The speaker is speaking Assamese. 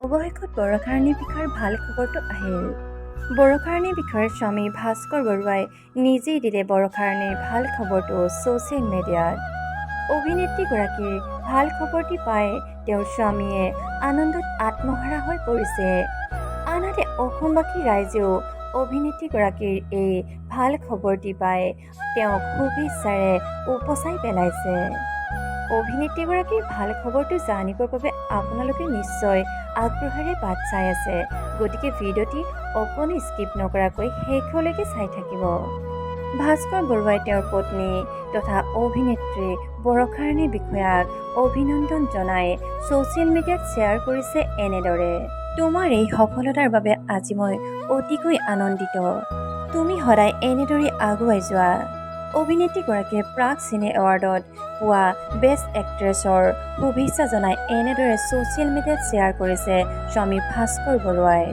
অৱশেষত বৰষা ৰাণী বিষয়াৰ ভাল খবৰটো আহিল। বৰষা ৰাণী বিষয়াৰ স্বামী ভাস্কৰ বৰুৱাই নিজেই দিলে বৰষা ৰাণীৰ ভাল খবৰটো ছ'চিয়েল মিডিয়াত। অভিনেত্ৰীগৰাকীৰ ভাল খবৰটি পাই তেওঁৰ স্বামীয়ে আনন্দত আত্মহাৰা হৈ পৰিছে। আনহাতে অসমবাসী ৰাইজেও অভিনেত্ৰীগৰাকীৰ এই ভাল খবৰটি পাই তেওঁক শুভেচ্ছাৰে উপচাই পেলাইছে। অভিনেত্ৰীগৰাকীৰ ভাল খবৰটো জানিবৰ বাবে আপোনালোকে নিশ্চয় আগ্ৰহেৰে বাট চাই আছে, গতিকে ভিডিঅ'টি অকণো স্কিপ নকৰাকৈ শেষলৈকে চাই থাকিব। ভাস্কৰ বৰুৱাই তেওঁৰ পত্নী তথা অভিনেত্ৰী বৰষা ৰাণী বিষয়াক অভিনন্দন জনাই ছ'চিয়েল মিডিয়াত শ্বেয়াৰ কৰিছে এনেদৰে। তোমাৰ এই সফলতাৰ বাবে আজি মই অতিকৈ আনন্দিত। তুমি সদায় এনেদৰে আগুৱাই যোৱা। অভিনেত্ৰীগৰাকীয়ে প্ৰাগ চিনে এৱাৰ্ডত পোৱা বেষ্ট এক্ট্ৰেছৰ শুভেচ্ছা জনাই এনেদৰে ছ'চিয়েল মিডিয়াত শ্বেয়াৰ কৰিছে স্বামী ভাস্কৰ বৰুৱাই।